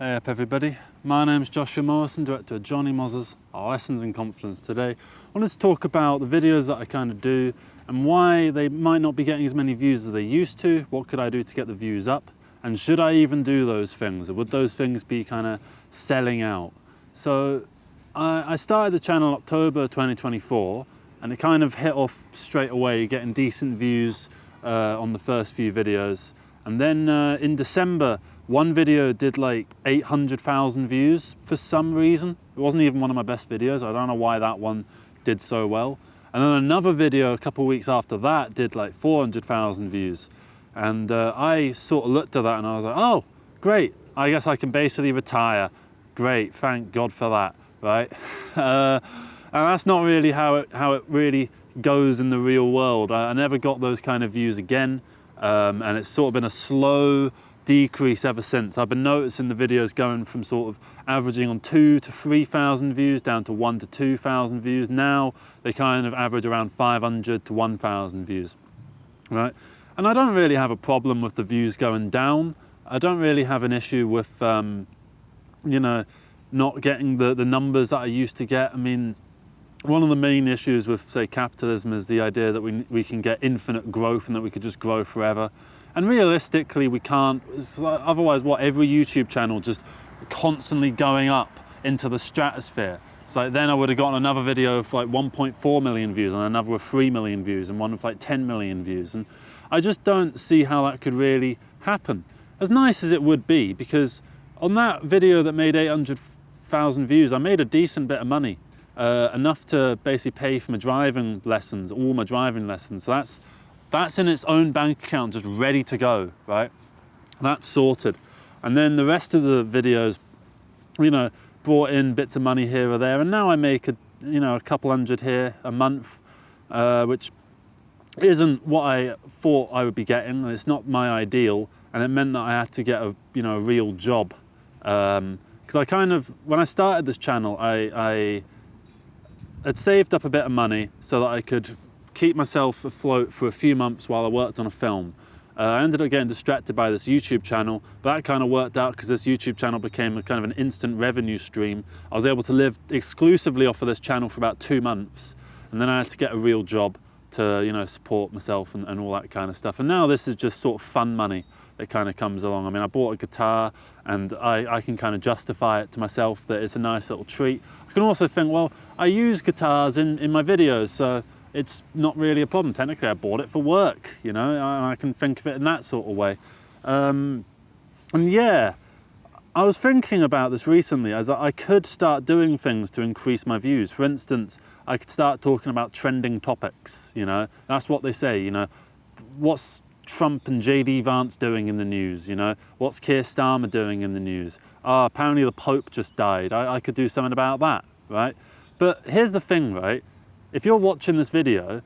Hey up everybody, my name's Joshua Morrison, director of Johnny Moz's Lessons in Confidence. Today I wanted to talk about the videos that I kind of do and why they might not be getting as many views as they used to. What could I do to get the views up? And should I even do those things? Or would those things be kind of selling out? So I started the channel October 2024 and it kind of hit off straight away, getting decent views on the first few videos. And then in December, one video did like 800,000 views for some reason. It wasn't even one of my best videos. I don't know why that one did so well. And then another video a couple of weeks after that did like 400,000 views. And I sort of looked at that and I was like, oh, great. I guess I can basically retire. Great, thank God for that, right? And that's not really how it really goes in the real world. I never got those kind of views again. And it's sort of been a slow decrease ever since. I've been noticing the videos going from sort of averaging on 2,000 to 3,000 views down to 1,000 to 2,000 views. Now they kind of average around 500 to 1,000 views, right? And I don't really have a problem with the views going down. I don't really have an issue with, you know, not getting the numbers that I used to get. I mean, one of the main issues with, say, capitalism is the idea that we can get infinite growth and that we could just grow forever. And realistically, we can't. Otherwise, what, every YouTube channel just constantly going up into the stratosphere. It's like then I would have gotten another video of like 1.4 million views and another with 3 million views and one with like 10 million views. And I just don't see how that could really happen. As nice as it would be, because on that video that made 800,000 views, I made a decent bit of money. Enough to basically pay for my driving lessons, all my driving lessons. So that's in its own bank account, just ready to go, right? That's sorted. And then the rest of the videos, you know, brought in bits of money here or there. And now I make a couple hundred here a month, which isn't what I thought I would be getting. It's not my ideal. And it meant that I had to get a real job. Because I kind of, when I started this channel, I had saved up a bit of money so that I could keep myself afloat for a few months while I worked on a film. I ended up getting distracted by this YouTube channel, but that kind of worked out because this YouTube channel became a kind of an instant revenue stream. I was able to live exclusively off of this channel for about 2 months, and then I had to get a real job to support myself and all that kind of stuff. And now this is just sort of fun money that kind of comes along. I mean, I bought a guitar and I can kind of justify it to myself that it's a nice little treat. I can also think, well, I use guitars in my videos, so it's not really a problem. Technically, I bought it for work, and I can think of it in that sort of way. And yeah, I was thinking about this recently, as I could start doing things to increase my views. For instance, I could start talking about trending topics, That's what they say, What's Trump and JD Vance doing in the news, What's Keir Starmer doing in the news? Apparently the Pope just died. I could do something about that, right? But here's the thing, right? If you're watching this video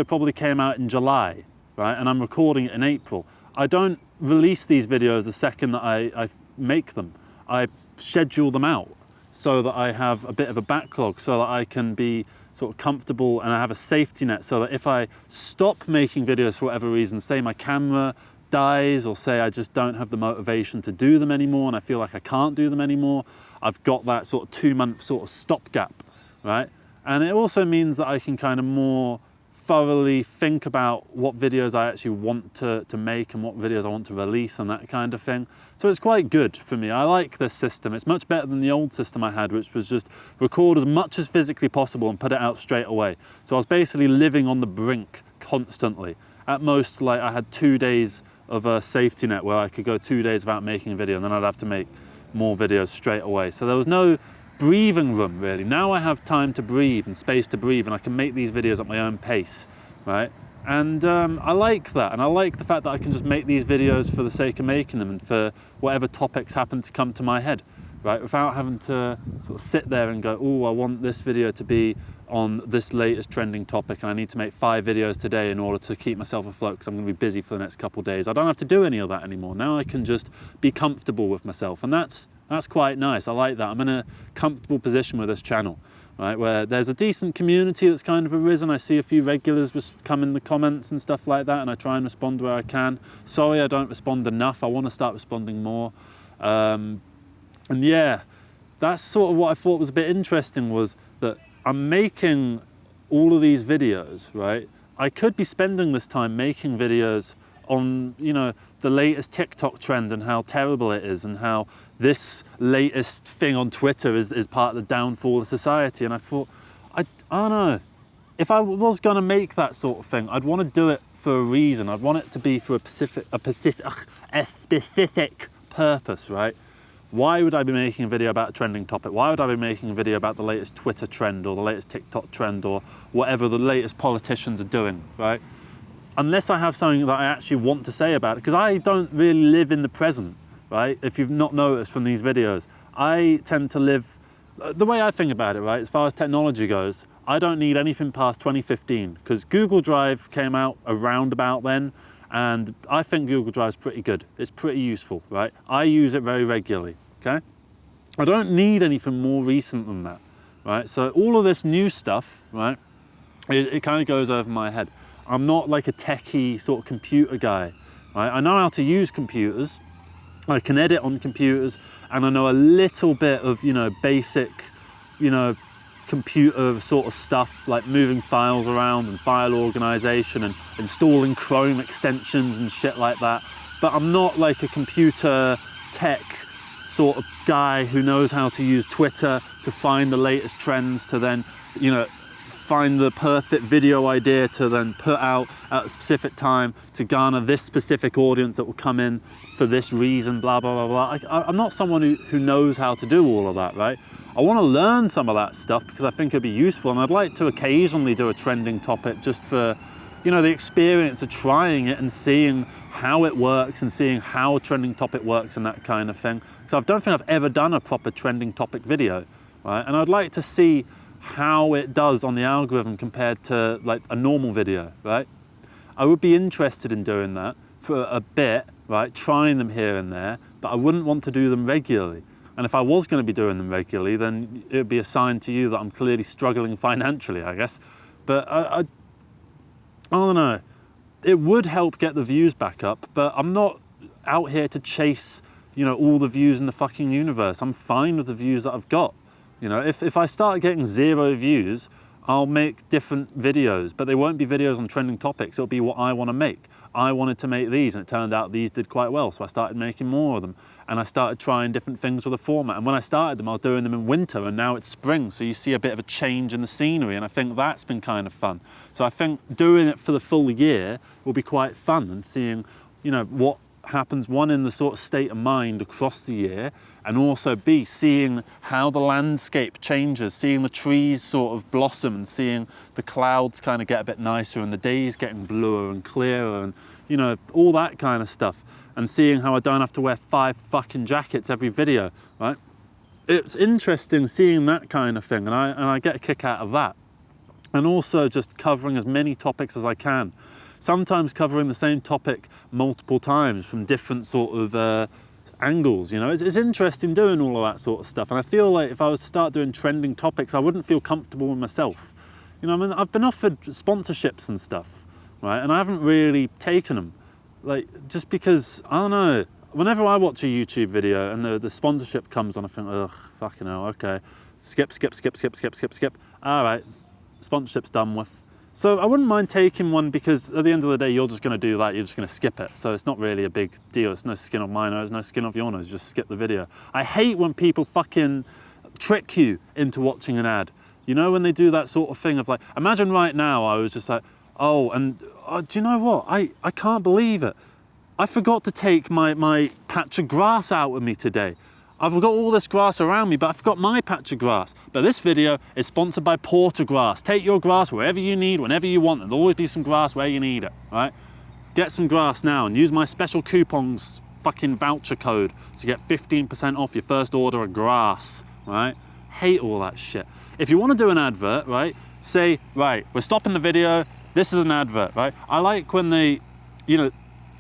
probably came out in July, right? And I'm recording it in April. I don't release these videos the second that I make them. I schedule them out so that I have a bit of a backlog, so that I can be sort of comfortable and I have a safety net, so that if I stop making videos for whatever reason, say my camera dies, or say I just don't have the motivation to do them anymore and I feel like I can't do them anymore, I've got that sort of 2-month sort of stopgap, right? And it also means that I can kind of more thoroughly think about what videos I actually want to make and what videos I want to release and that kind of thing. So it's quite good for me. I like this system. It's much better than the old system I had, which was just record as much as physically possible and put it out straight away. So I was basically living on the brink constantly. At most, like, I had 2 days of a safety net where I could go 2 days without making a video and then I'd have to make more videos straight away. So there was no breathing room, really. Now I have time to breathe and space to breathe, and I can make these videos at my own pace, right? And I like that, and I like the fact that I can just make these videos for the sake of making them and for whatever topics happen to come to my head, right? Without having to sort of sit there and go, oh, I want this video to be on this latest trending topic and I need to make 5 videos today in order to keep myself afloat because I'm going to be busy for the next couple of days. I don't have to do any of that anymore. Now I can just be comfortable with myself, and that's quite nice. I like that. I'm in a comfortable position with this channel, right, where there's a decent community that's kind of arisen. I see a few regulars come in the comments and stuff like that, and I try and respond where I can. Sorry I don't respond enough. I want to start responding more. And yeah, that's sort of what I thought was a bit interesting, was that I'm making all of these videos, right? I could be spending this time making videos on, you know, the latest TikTok trend and how terrible it is, and how this latest thing on Twitter is part of the downfall of society. And I thought, I don't know, if I was gonna make that sort of thing, I'd want to do it for a reason. I'd want it to be for a specific purpose, right? Why would I be making a video about a trending topic? Why would I be making a video about the latest Twitter trend or the latest TikTok trend or whatever the latest politicians are doing, right? Unless I have something that I actually want to say about it, because I don't really live in the present, right? If you've not noticed from these videos, I tend to live, the way I think about it, right, as far as technology goes, I don't need anything past 2015, because Google Drive came out around about then, and I think Google Drive is pretty good. It's pretty useful, right? I use it very regularly, okay? I don't need anything more recent than that, right? So all of this new stuff, right, it kind of goes over my head. I'm not like a techie sort of computer guy, right? I know how to use computers, I can edit on computers, and I know a little bit of, you know, basic, you know, computer sort of stuff, like moving files around and file organization and installing Chrome extensions and shit like that. But I'm not like a computer tech sort of guy who knows how to use Twitter to find the latest trends, to then, you know, find the perfect video idea to then put out at a specific time to garner this specific audience that will come in for this reason, blah, blah, blah, blah. I'm not someone who knows how to do all of that, right? I want to learn some of that stuff because I think it'd be useful, and I'd like to occasionally do a trending topic just for, you know, the experience of trying it and seeing how it works and seeing how a trending topic works and that kind of thing. So I don't think I've ever done a proper trending topic video, right? And I'd like to see how it does on the algorithm compared to like a normal video, right? I would be interested in doing that for a bit, right? Trying them here and there, but I wouldn't want to do them regularly. And if I was going to be doing them regularly, then it would be a sign to you that I'm clearly struggling financially, I guess. But I don't know. It would help get the views back up, but I'm not out here to chase, you know, all the views in the fucking universe. I'm fine with the views that I've got. You know, if I start getting 0 views, I'll make different videos, but they won't be videos on trending topics. It'll be what I want to make. I wanted to make these, and it turned out these did quite well, so I started making more of them. And I started trying different things with the format. And when I started them, I was doing them in winter, and now it's spring, so you see a bit of a change in the scenery, and I think that's been kind of fun. So I think doing it for the full year will be quite fun, and seeing, you know, what happens, one, in the sort of state of mind across the year, and also B, seeing how the landscape changes, seeing the trees sort of blossom, and seeing the clouds kind of get a bit nicer, and the days getting bluer and clearer, and, you know, all that kind of stuff. And seeing how I don't have to wear 5 fucking jackets every video, right? It's interesting seeing that kind of thing, and I get a kick out of that. And also just covering as many topics as I can. Sometimes covering the same topic multiple times from different sort of angles, you know. It's interesting doing all of that sort of stuff. And I feel like if I was to start doing trending topics, I wouldn't feel comfortable with myself. You know, I mean, I've been offered sponsorships and stuff, right? And I haven't really taken them. Like, just because, I don't know, whenever I watch a YouTube video and the sponsorship comes on, I think, ugh, fucking hell, okay. Skip. All right, sponsorship's done with. So I wouldn't mind taking one, because at the end of the day, you're just going to do that, you're just going to skip it. So it's not really a big deal. It's no skin off my nose, no skin off your nose, just skip the video. I hate when people fucking trick you into watching an ad. You know, when they do that sort of thing of like, imagine right now I was just like, oh, and do you know what? I can't believe it. I forgot to take my patch of grass out with me today. I've got all this grass around me, but I forgot my patch of grass. But this video is sponsored by Porter Grass. Take your grass wherever you need, whenever you want. There'll always be some grass where you need it, right? Get some grass now and use my special coupons fucking voucher code to get 15% off your first order of grass, right? Hate all that shit. If you want to do an advert, right, say, right, we're stopping the video. This is an advert, right? I like when they, you know,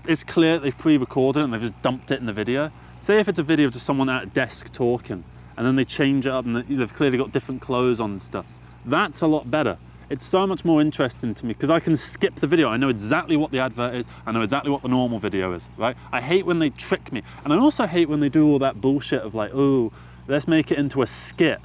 it's clear they've pre-recorded it and they've just dumped it in the video. Say if it's a video of just someone at a desk talking, and then they change it up and they've clearly got different clothes on and stuff. That's a lot better. it's so much more interesting to me because I can skip the video. I know exactly what the advert is. I know exactly what the normal video is, right? I hate when they trick me. And I also hate when they do all that bullshit of like, oh, let's make it into a skit.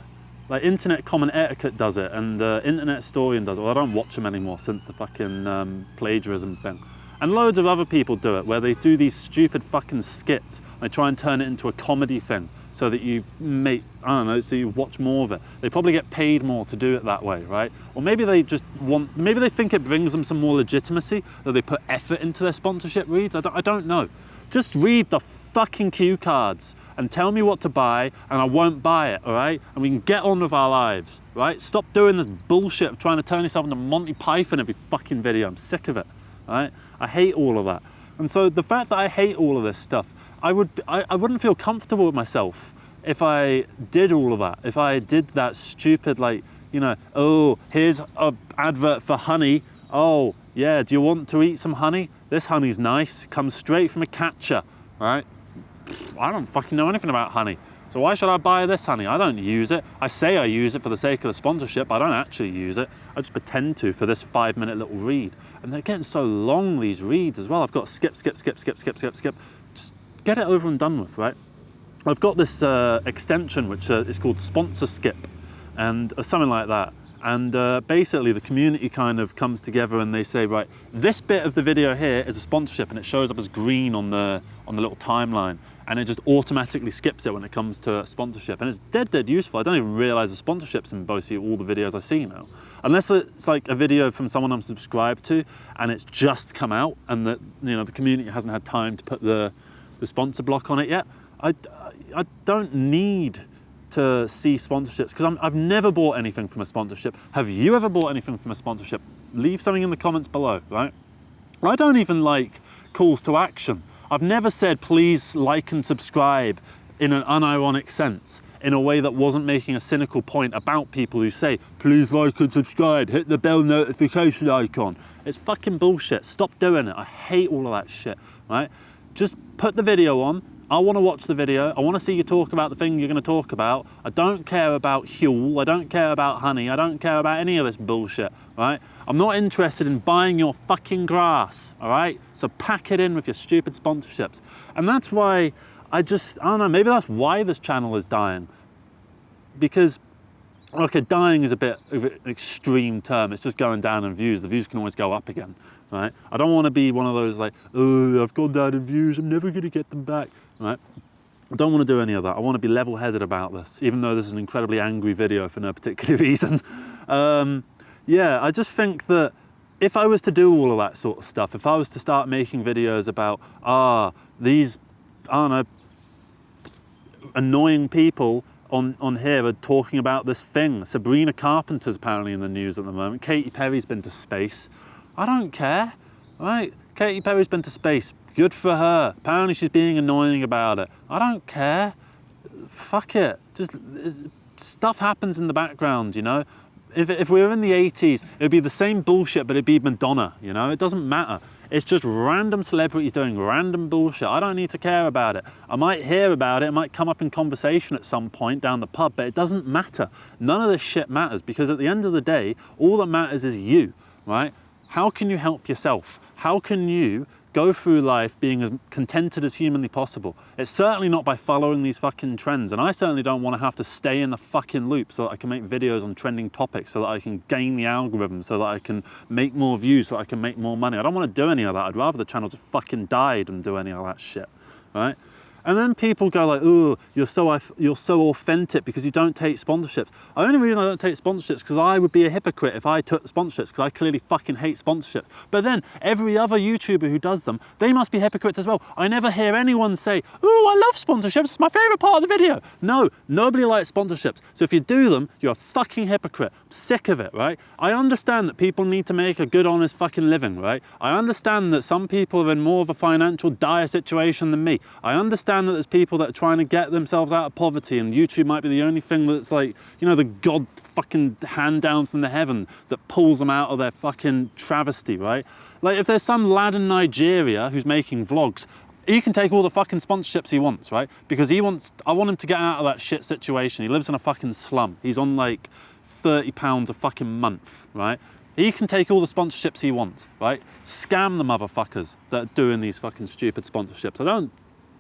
Like Internet Common Etiquette does it, and Internet Historian does it. Well, I don't watch them anymore since the fucking plagiarism thing. And loads of other people do it, where they do these stupid fucking skits. They try and turn it into a comedy thing so that you make, I don't know, so you watch more of it. They probably get paid more to do it that way, right? Or maybe they just want, maybe they think it brings them some more legitimacy, that they put effort into their sponsorship reads. I don't know. Just read the fucking cue cards and tell me what to buy, and I won't buy it, all right? And we can get on with our lives, right? Stop doing this bullshit of trying to turn yourself into Monty Python every fucking video. I'm sick of it, all right? I hate all of that. And so the fact that I hate all of this stuff, I wouldn't feel comfortable with myself if I did all of that. If I did that stupid, like, you know, oh, here's an advert for honey. Oh, yeah, do you want to eat some honey? This honey's nice, comes straight from a catcher, right? I don't fucking know anything about honey. So why should I buy this honey? I don't use it. I say I use it for the sake of the sponsorship. I don't actually use it. I just pretend to for this 5-minute little read. And they're getting so long, these reads as well. I've got to skip. Just get it over and done with, right? I've got this extension which is called Sponsor Skip, and something like that. And basically the community kind of comes together and they say, right, this bit of the video here is a sponsorship, and it shows up as green on the little timeline, and it just automatically skips it when it comes to sponsorship. And it's dead useful. I don't even realize the sponsorships in basically all the videos I see now. Unless it's like a video from someone I'm subscribed to and it's just come out and that, you know, the community hasn't had time to put the sponsor block on it yet. I don't need to see sponsorships because I've never bought anything from a sponsorship. Have you ever bought anything from a sponsorship? Leave something in the comments below, right? I don't even like calls to action. I've never said please like and subscribe in an unironic sense, in a way that wasn't making a cynical point about people who say please like and subscribe, hit the bell notification icon. It's fucking bullshit. Stop doing it. I hate all of that shit, right? Just put the video on. I want to watch the video. I want to see you talk about the thing you're going to talk about. I don't care about Huel. I don't care about honey. I don't care about any of this bullshit, right? I'm not interested in buying your fucking grass, all right? So pack it in with your stupid sponsorships. And that's why I don't know, maybe that's why this channel is dying. Because, okay, dying is a bit of an extreme term. It's just going down in views. The views can always go up again, right? I don't want to be one of those like, oh, I've gone down in views. I'm never going to get them back. Right? I don't want to do any of that. I want to be level-headed about this, even though this is an incredibly angry video for no particular reason. Yeah, I just think that if I was to do all of that sort of stuff, if I was to start making videos about, these, I don't know, annoying people on here are talking about this thing. Sabrina Carpenter's apparently in the news at the moment. Katy Perry's been to space. I don't care, right? Katy Perry's been to space. Good for her. Apparently she's being annoying about it. I don't care. Fuck it. Just stuff happens in the background, you know? If we were in the 80s, it would be the same bullshit, but it'd be Madonna, you know? It doesn't matter. It's just random celebrities doing random bullshit. I don't need to care about it. I might hear about it. It might come up in conversation at some point down the pub, but it doesn't matter. None of this shit matters because at the end of the day, all that matters is you, right? How can you help yourself? How can you go through life being as contented as humanly possible? It's certainly not by following these fucking trends, and I certainly don't want to have to stay in the fucking loop so that I can make videos on trending topics, so that I can gain the algorithm, so that I can make more views, so that I can make more money. I don't want to do any of that. I'd rather the channel just fucking died than do any of that shit, right? And then people go like, oh, you're so authentic because you don't take sponsorships. The only reason I don't take sponsorships is because I would be a hypocrite if I took sponsorships, because I clearly fucking hate sponsorships. But then every other YouTuber who does them, they must be hypocrites as well. I never hear anyone say, oh, I love sponsorships, it's my favorite part of the video. No, nobody likes sponsorships. So if you do them, you're a fucking hypocrite. I'm sick of it, right? I understand that people need to make a good, honest fucking living, right? I understand that some people are in more of a financial dire situation than me. I understand that there's people that are trying to get themselves out of poverty, and YouTube might be the only thing that's like, you know, the God fucking hand down from the heaven that pulls them out of their fucking travesty, right? Like if there's some lad in Nigeria who's making vlogs, he can take all the fucking sponsorships he wants, right? Because I want him to get out of that shit situation. He lives in a fucking slum. He's on like £30 a fucking month, right? He can take all the sponsorships he wants, right? Scam the motherfuckers that are doing these fucking stupid sponsorships. I don't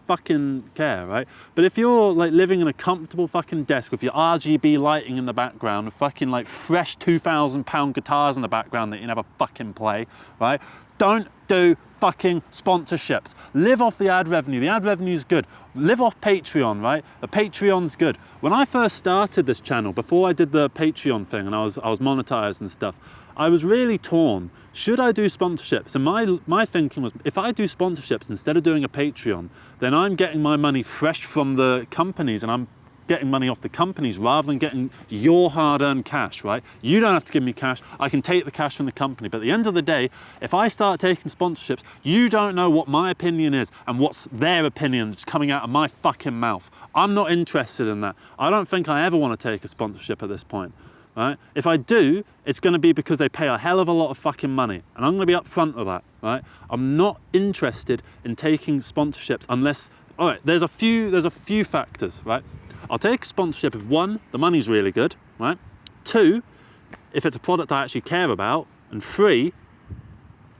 fucking care, right? But if you're like living in a comfortable fucking desk with your RGB lighting in the background, with fucking like fresh £2,000 guitars in the background that you never fucking play, right? Don't do fucking sponsorships. Live off the ad revenue. The ad revenue is good. Live off Patreon, right? The Patreon's good. When I first started this channel, before I did the Patreon thing and I was monetized and stuff, I was really torn. Should I do sponsorships? And my thinking was, if I do sponsorships instead of doing a Patreon, then I'm getting my money fresh from the companies and I'm getting money off the companies rather than getting your hard-earned cash, right? You don't have to give me cash. I can take the cash from the company. But at the end of the day, if I start taking sponsorships, you don't know what my opinion is and what's their opinion that's coming out of my fucking mouth. I'm not interested in that. I don't think I ever want to take a sponsorship at this point. Right? If I do, it's going to be because they pay a hell of a lot of fucking money, and I'm going to be upfront with that. Right? I'm not interested in taking sponsorships unless, all right, there's a few factors, right? I'll take a sponsorship if one, the money's really good, right? Two, if it's a product I actually care about, and three,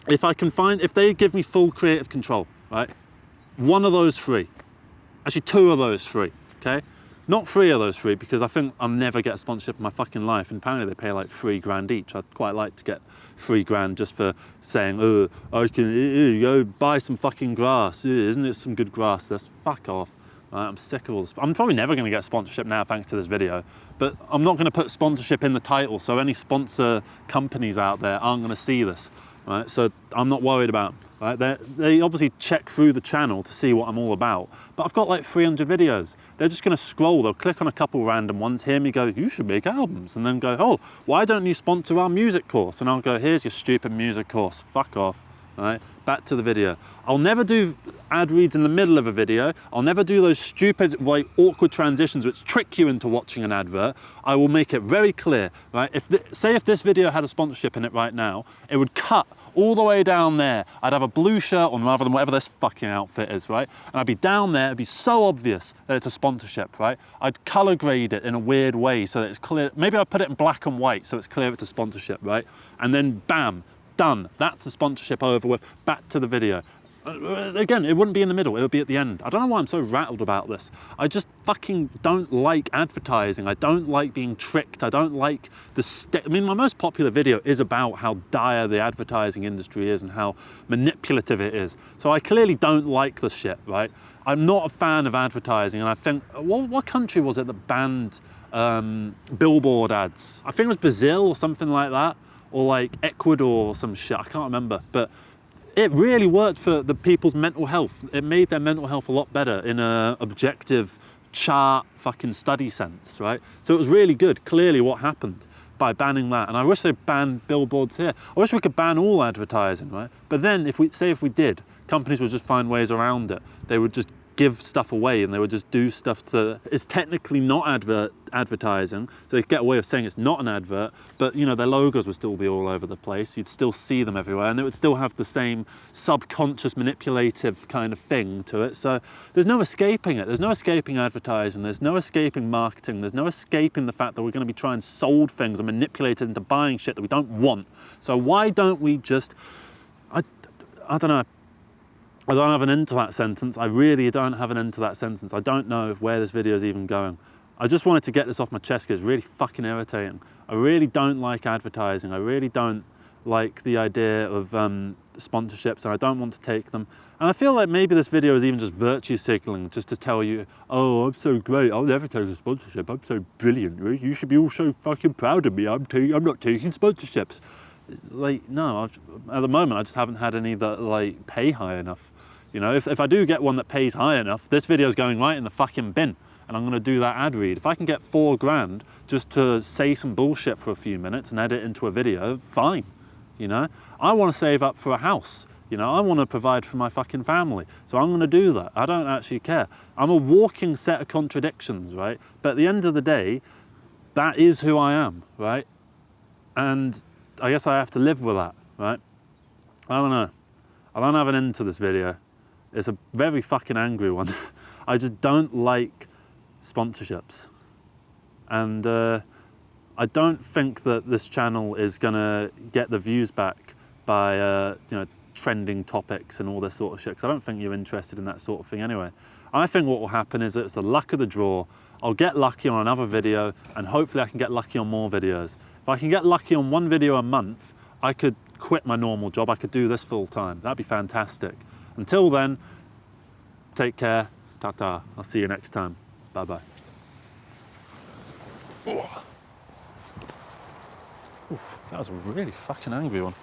if they give me full creative control, right? One of those three, actually two of those three, okay? Not three of those three, because I think I'll never get a sponsorship in my fucking life. And apparently they pay like $3,000 each. I'd quite like to get $3,000 just for saying, oh, I can go buy some fucking grass. Isn't it some good grass? That's fuck off. I'm sick of all this. I'm probably never going to get a sponsorship now thanks to this video, but I'm not going to put sponsorship in the title, so any sponsor companies out there aren't going to see this, right? So I'm not worried about them, right? They obviously check through the channel to see what I'm all about, but I've got like 300 videos. They're just going to scroll, they'll click on a couple random ones, hear me go, you should make albums, and then go, oh, why don't you sponsor our music course? And I'll go, here's your stupid music course, fuck off. Right, back to the video. I'll never do ad reads in the middle of a video. I'll never do those stupid, like, awkward transitions which trick you into watching an advert. I will make it very clear, right? Say if this video had a sponsorship in it right now, it would cut all the way down there. I'd have a blue shirt on rather than whatever this fucking outfit is, right? And I'd be down there, it'd be so obvious that it's a sponsorship, right? I'd color grade it in a weird way so that it's clear. Maybe I'd put it in black and white so it's clear it's a sponsorship, right? And then bam, done. That's the sponsorship over with. Back to the video. Again, it wouldn't be in the middle, it would be at the end. I don't know why I'm so rattled about this. I just fucking don't like advertising. I don't like being tricked. I don't like I mean, my most popular video is about how dire the advertising industry is and how manipulative it is. So I clearly don't like the shit, right? I'm not a fan of advertising, and I think, what country was it that banned billboard ads? I think it was Brazil or something like that, or like Ecuador or some shit, I can't remember. But it really worked for the people's mental health. It made their mental health a lot better in a objective chart fucking study sense, right? So it was really good, clearly, what happened by banning that. And I wish they banned billboards here. I wish we could ban all advertising, right? But then if we did, companies would just find ways around it. They would just give stuff away and they would just do stuff to, it's technically not advertising, so they get away with saying it's not an advert, but you know, their logos would still be all over the place, you'd still see them everywhere, and it would still have the same subconscious manipulative kind of thing to it. So there's no escaping it. There's no escaping advertising, there's no escaping marketing, there's no escaping the fact that we're going to be trying sold things and manipulated into buying shit that we don't want. So why don't we just, I don't know, I don't have an end to that sentence. I really don't have an end to that sentence. I don't know where this video is even going. I just wanted to get this off my chest because it's really fucking irritating. I really don't like advertising. I really don't like the idea of sponsorships, and I don't want to take them. And I feel like maybe this video is even just virtue signaling, just to tell you, oh, I'm so great, I'll never take a sponsorship, I'm so brilliant, you should be all so fucking proud of me, I'm not taking sponsorships. It's like, no, at the moment I just haven't had any that like pay high enough. You know, if I do get one that pays high enough, this video is going right in the fucking bin, and I'm going to do that ad read. If I can get $4,000 just to say some bullshit for a few minutes and edit into a video, fine. You know, I want to save up for a house. You know, I want to provide for my fucking family. So I'm going to do that. I don't actually care. I'm a walking set of contradictions, right? But at the end of the day, that is who I am, right? And I guess I have to live with that, right? I don't know. I don't have an end to this video. It's a very fucking angry one. I just don't like sponsorships. And I don't think that this channel is gonna get the views back by you know, trending topics and all this sort of shit, because I don't think you're interested in that sort of thing anyway. I think what will happen is that it's the luck of the draw. I'll get lucky on another video, and hopefully I can get lucky on more videos. If I can get lucky on one video a month, I could quit my normal job. I could do this full time. That'd be fantastic. Until then, take care. Ta-ta. I'll see you next time. Bye-bye. That was a really fucking angry one.